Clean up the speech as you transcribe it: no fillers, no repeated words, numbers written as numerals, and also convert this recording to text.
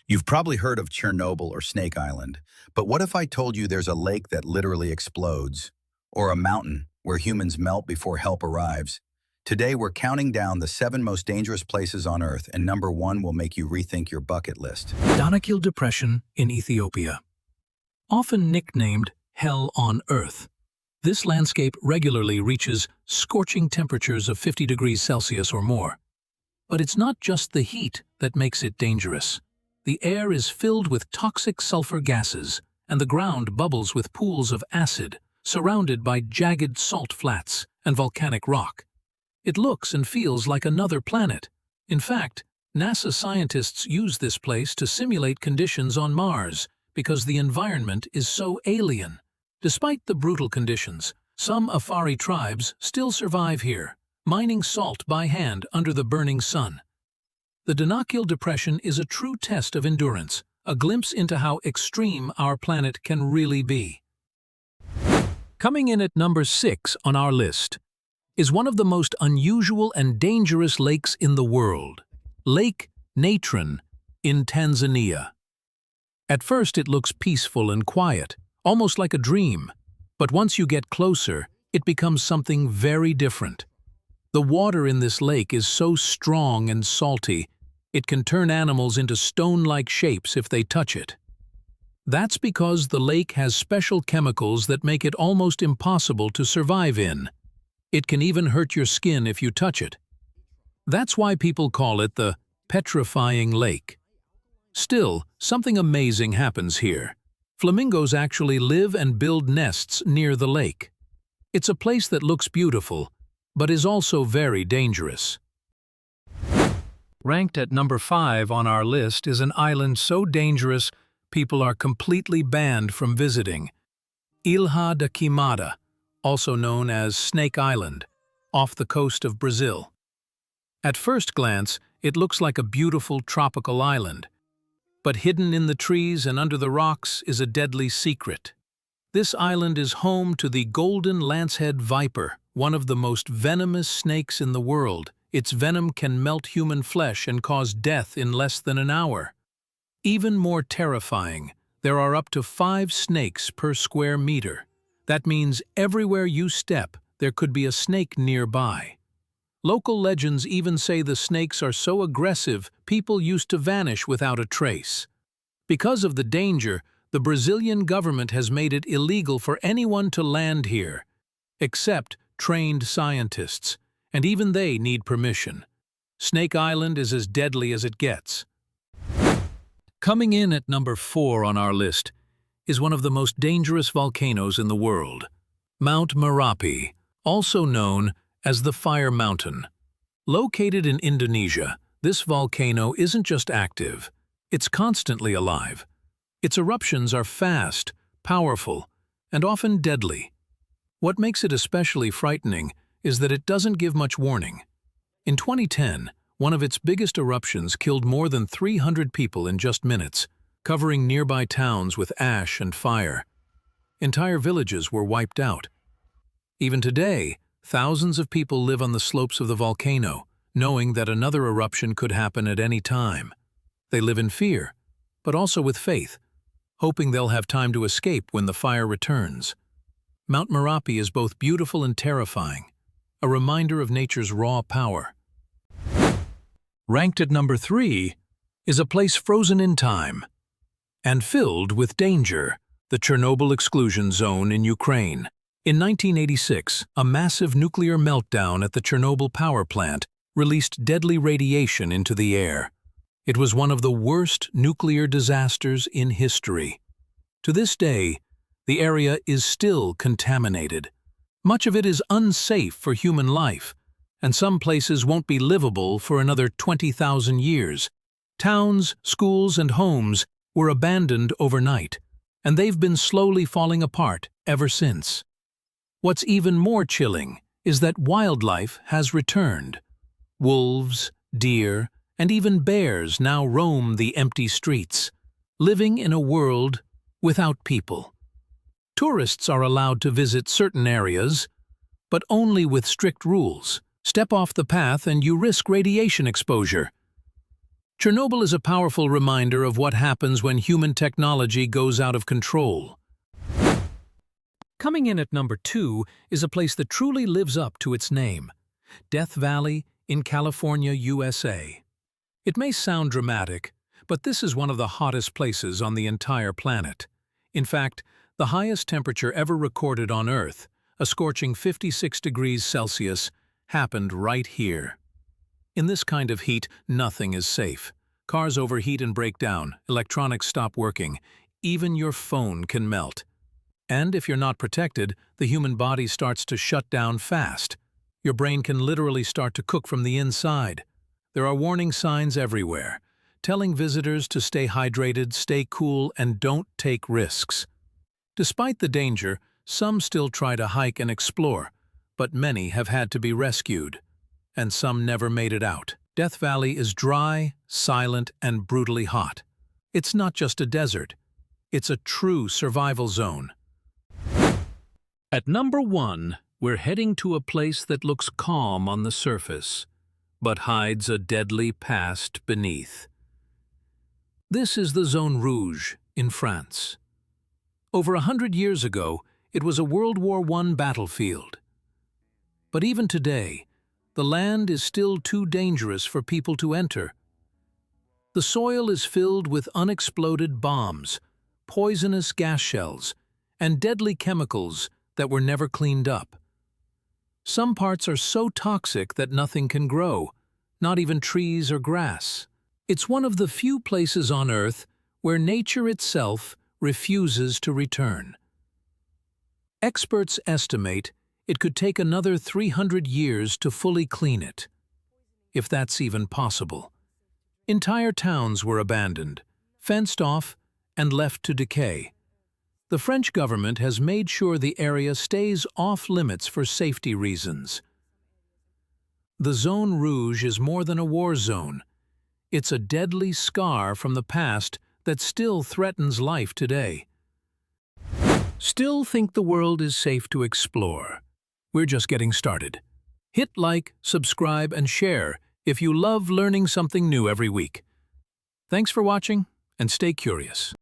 You've probably heard of Chernobyl or Snake Island, but what if I told you there's a lake that literally explodes? Or a mountain where humans melt before help arrives? Today we're counting down the 7 most dangerous places on Earth, and number 1 will make you rethink your bucket list. Danakil Depression in Ethiopia. Often nicknamed Hell on Earth, this landscape regularly reaches scorching temperatures of 50 degrees Celsius or more. But it's not just the heat that makes it dangerous. The air is filled with toxic sulfur gases, and the ground bubbles with pools of acid, surrounded by jagged salt flats and volcanic rock. It looks and feels like another planet. In fact, NASA scientists use this place to simulate conditions on Mars because the environment is so alien. Despite the brutal conditions, some Afari tribes still survive here, mining salt by hand under the burning sun. The Danakil Depression is a true test of endurance, a glimpse into how extreme our planet can really be. Coming in at number 6 on our list is one of the most unusual and dangerous lakes in the world, Lake Natron in Tanzania. At first it looks peaceful and quiet, almost like a dream, but once you get closer, it becomes something very different. The water in this lake is so strong and salty, it can turn animals into stone-like shapes if they touch it. That's because the lake has special chemicals that make it almost impossible to survive in. It can even hurt your skin if you touch it. That's why people call it the petrifying lake. Still, something amazing happens here. Flamingos actually live and build nests near the lake. It's a place that looks beautiful, but is also very dangerous. Ranked at number 5 on our list is an island so dangerous people are completely banned from visiting. Ilha da Queimada, also known as Snake Island, off the coast of Brazil. At first glance, it looks like a beautiful tropical island, but hidden in the trees and under the rocks is a deadly secret. This island is home to the golden lancehead viper, one of the most venomous snakes in the world. Its venom can melt human flesh and cause death in less than an hour. Even more terrifying, there are up to 5 snakes per square meter. That means everywhere you step, there could be a snake nearby. Local legends even say the snakes are so aggressive, people used to vanish without a trace. Because of the danger, the Brazilian government has made it illegal for anyone to land here, except trained scientists, and even they need permission. Snake Island is as deadly as it gets. Coming in at number 4 on our list is one of the most dangerous volcanoes in the world, Mount Merapi, also known as the Fire Mountain. Located in Indonesia, this volcano isn't just active, it's constantly alive. Its eruptions are fast, powerful, and often deadly. What makes it especially frightening is that it doesn't give much warning. In 2010, one of its biggest eruptions killed more than 300 people in just minutes, covering nearby towns with ash and fire. Entire villages were wiped out. Even today, thousands of people live on the slopes of the volcano, knowing that another eruption could happen at any time. They live in fear, but also with faith, hoping they'll have time to escape when the fire returns. Mount Merapi is both beautiful and terrifying, a reminder of nature's raw power. Ranked at number 3 is a place frozen in time and filled with danger, the Chernobyl exclusion zone in Ukraine. In 1986, a massive nuclear meltdown at the Chernobyl power plant released deadly radiation into the air. It was one of the worst nuclear disasters in history. To this day, the area is still contaminated. Much of it is unsafe for human life, and some places won't be livable for another 20,000 years. Towns, schools, and homes were abandoned overnight, and they've been slowly falling apart ever since. What's even more chilling is that wildlife has returned. Wolves, deer, and even bears now roam the empty streets, living in a world without people. Tourists are allowed to visit certain areas, but only with strict rules. Step off the path and you risk radiation exposure. Chernobyl is a powerful reminder of what happens when human technology goes out of control. Coming in at number 2 is a place that truly lives up to its name, Death Valley in California, USA. It may sound dramatic, but this is one of the hottest places on the entire planet. In fact, the highest temperature ever recorded on Earth, a scorching 56 degrees Celsius, happened right here. In this kind of heat, nothing is safe. Cars overheat and break down, electronics stop working, even your phone can melt. And if you're not protected, the human body starts to shut down fast. Your brain can literally start to cook from the inside. There are warning signs everywhere, telling visitors to stay hydrated, stay cool, and don't take risks. Despite the danger, some still try to hike and explore, but many have had to be rescued, and some never made it out. Death Valley is dry, silent, and brutally hot. It's not just a desert. It's a true survival zone. At number 1, we're heading to a place that looks calm on the surface, but hides a deadly past beneath. This is the Zone Rouge in France. Over 100 years ago, it was a World War I battlefield. But even today, the land is still too dangerous for people to enter. The soil is filled with unexploded bombs, poisonous gas shells, and deadly chemicals that were never cleaned up. Some parts are so toxic that nothing can grow, not even trees or grass. It's one of the few places on Earth where nature itself refuses to return. Experts estimate it could take another 300 years to fully clean it, if that's even possible. Entire towns were abandoned, fenced off, and left to decay. The French government has made sure the area stays off-limits for safety reasons. The Zone Rouge is more than a war zone. It's a deadly scar from the past that still threatens life today. Still think the world is safe to explore? We're just getting started. Hit like, subscribe, and share if you love learning something new every week. Thanks for watching, and stay curious.